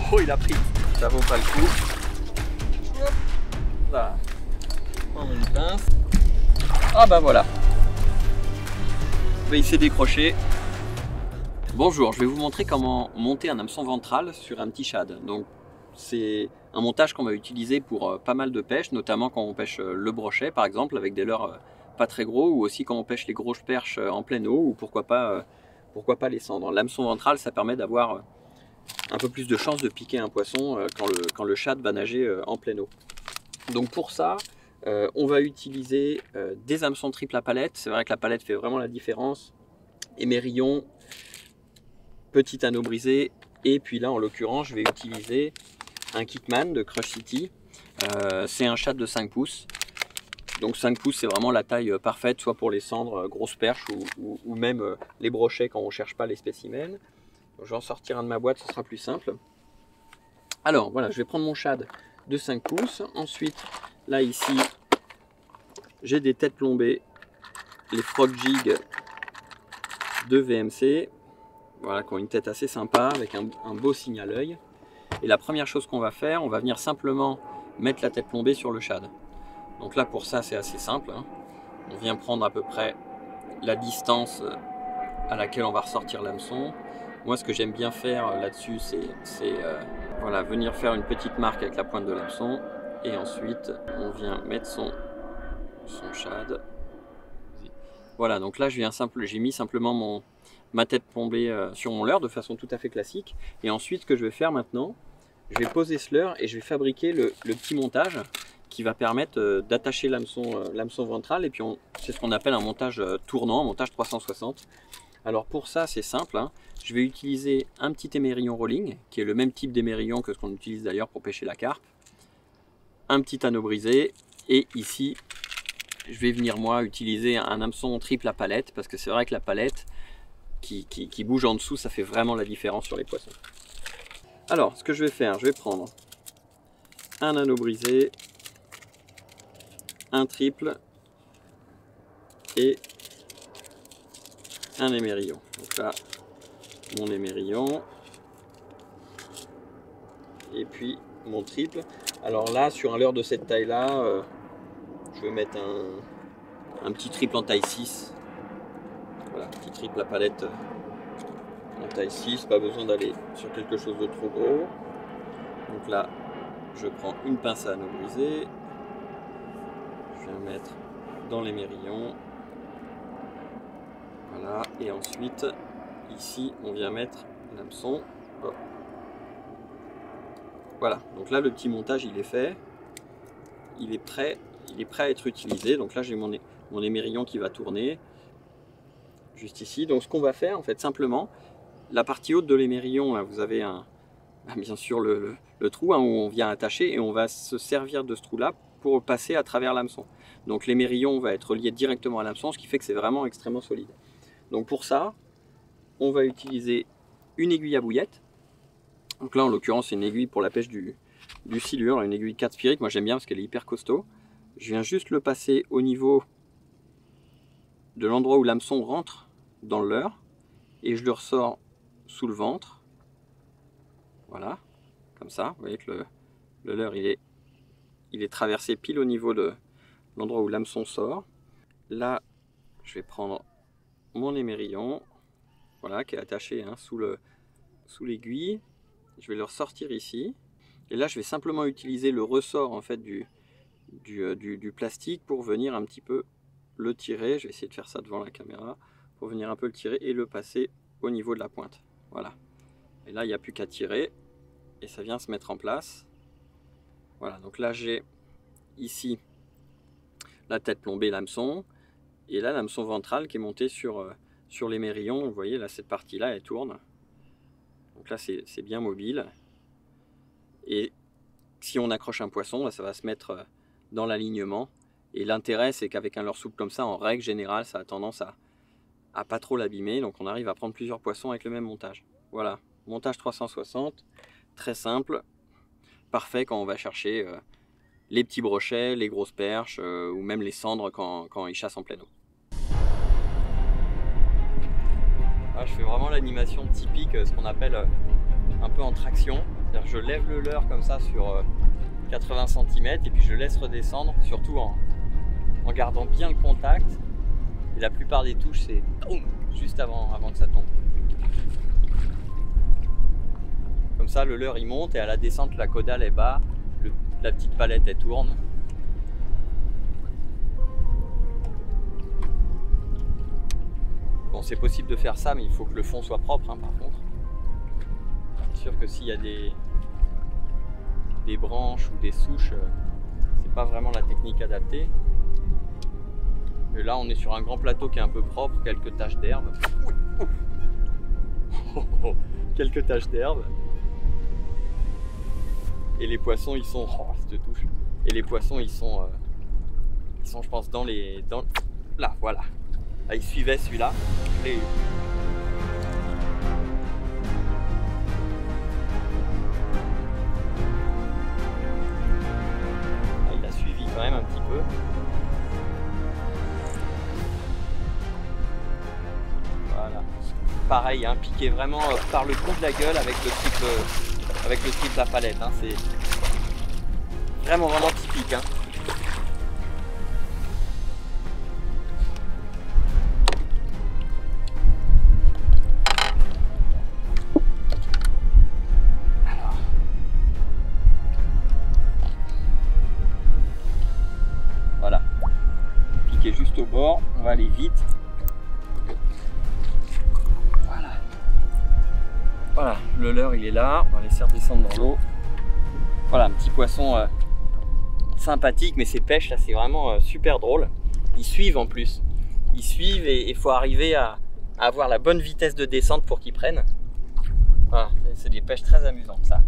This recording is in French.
Oh, il a pris. Ça vaut pas le coup. Hop. Là. Prendre une pince. Ah bah voilà. Il s'est décroché. Bonjour, je vais vous montrer comment monter un hameçon ventral sur un petit shad. Donc c'est un montage qu'on va utiliser pour pas mal de pêches, notamment quand on pêche le brochet par exemple, avec des leurres pas très gros, ou aussi quand on pêche les grosses perches en pleine eau, ou pourquoi pas les cendres. L'hameçon ventral, ça permet d'avoir un peu plus de chance de piquer un poisson quand le shad va nager en pleine eau. Donc pour ça, on va utiliser des hameçons triples à palette. C'est vrai que la palette fait vraiment la différence. Émerillon, petit anneau brisé, et puis là en l'occurrence je vais utiliser un Kickman de Crush City. C'est un shad de 5 pouces. Donc 5 pouces c'est vraiment la taille parfaite, soit pour les cendres, grosses perches, ou même les brochets quand on ne cherche pas les spécimens. Donc, je vais en sortir un de ma boîte, ce sera plus simple. Alors voilà, je vais prendre mon shad de 5 pouces. Ensuite, là ici, j'ai des têtes plombées, les Frog Jig de VMC. Voilà, qui ont une tête assez sympa, avec un beau signe à l'œil. Et la première chose qu'on va faire, on va venir simplement mettre la tête plombée sur le shad. Donc là pour ça c'est assez simple, hein. On vient prendre à peu près la distance à laquelle on va ressortir l'hameçon. Moi ce que j'aime bien faire là-dessus c'est voilà, venir faire une petite marque avec la pointe de l'hameçon. Et ensuite on vient mettre son shad. Voilà, donc là j'ai mis simplement ma tête plombée sur mon leurre de façon tout à fait classique. Et ensuite ce que je vais faire maintenant, je vais poser ce leurre et je vais fabriquer le petit montage qui va permettre d'attacher l'hameçon ventral. Et puis c'est ce qu'on appelle un montage tournant, un montage 360. Alors pour ça c'est simple, hein. Je vais utiliser un petit émerillon rolling, qui est le même type d'émerillon que ce qu'on utilise d'ailleurs pour pêcher la carpe. Un petit anneau brisé, et ici je vais venir moi utiliser un hameçon triple à palette, parce que c'est vrai que la palette qui bouge en dessous, ça fait vraiment la différence sur les poissons. Alors ce que je vais faire, je vais prendre un anneau brisé, un triple et un émerillon. Donc là, mon émerillon et puis mon triple. Alors là, sur un leurre de cette taille là, je vais mettre un petit triple en taille 6. Voilà, petit triple à palette en taille 6, pas besoin d'aller sur quelque chose de trop gros. Donc là, je prends une pince à anneau brisé. Je vais mettre dans l'émerillon. Voilà, et ensuite, ici, on vient mettre l'hameçon. Voilà, donc là, le petit montage, il est fait. Il est prêt à être utilisé. Donc là, j'ai mon émerillon qui va tourner. Juste ici. Donc ce qu'on va faire, en fait, simplement, la partie haute de l'émerillon, là, vous avez bien sûr le trou, hein, où on vient attacher, et on va se servir de ce trou-là pour passer à travers l'hameçon. Donc l'émerillon va être lié directement à l'hameçon, ce qui fait que c'est vraiment extrêmement solide. Donc pour ça, on va utiliser une aiguille à bouillette. Donc là en l'occurrence c'est une aiguille pour la pêche du silure, une aiguille 4 spirit, moi j'aime bien parce qu'elle est hyper costaud. Je viens juste le passer au niveau de l'endroit où l'hameçon rentre dans le leurre, et je le ressors sous le ventre. Voilà, comme ça, vous voyez que le leurre il est traversé pile au niveau de l'endroit où l'hameçon sort. Là je vais prendre mon émerillon, voilà, qui est attaché, hein, sous l'aiguille. Je vais le ressortir ici, et là je vais simplement utiliser le ressort en fait du plastique pour venir un petit peu le tirer. Je vais essayer de faire ça devant la caméra, pour venir un peu le tirer et le passer au niveau de la pointe. Voilà, et là il n'y a plus qu'à tirer et ça vient se mettre en place. Voilà, donc là j'ai ici la tête plombée, l'hameçon, et là l'hameçon ventral qui est monté sur l'émerillon. Vous voyez là, cette partie là elle tourne, donc là c'est bien mobile, et si on accroche un poisson, là, ça va se mettre dans l'alignement. Et l'intérêt c'est qu'avec un leurre souple comme ça, en règle générale, ça a tendance à pas trop l'abîmer, donc on arrive à prendre plusieurs poissons avec le même montage. Voilà, montage 360, très simple, parfait quand on va chercher les petits brochets, les grosses perches, ou même les cendres quand ils chassent en pleine eau. Ah, je fais vraiment l'animation typique, ce qu'on appelle un peu en traction. Je lève le leurre comme ça sur 80 cm et puis je laisse redescendre, surtout en gardant bien le contact. Et la plupart des touches, c'est juste avant que ça tombe. Comme ça, le leurre il monte et à la descente, la caudale est bas, la petite palette elle tourne. Bon, c'est possible de faire ça, mais il faut que le fond soit propre, hein, par contre. C'est sûr que s'il y a des branches ou des souches, c'est pas vraiment la technique adaptée. Mais là, on est sur un grand plateau qui est un peu propre, quelques taches d'herbe. Quelques taches d'herbe. Et les poissons, ils sont... Oh, cette touche. Et les poissons, ils sont, je pense, là, voilà. Là, ils suivaient celui-là. Je l'ai eu. Là, il a suivi quand même un petit peu. Voilà. Pareil, hein, piqué vraiment par le trou de la gueule avec le trip de la palette. Hein. C'est vraiment typique. Hein. Voilà. Piqué juste au bord, on va aller vite. Voilà, le leurre il est là, on va laisser redescendre dans l'eau. Voilà, un petit poisson sympathique, mais ces pêches là c'est vraiment super drôle. Ils suivent en plus. Ils suivent et il faut arriver à avoir la bonne vitesse de descente pour qu'ils prennent. Voilà, c'est des pêches très amusantes ça.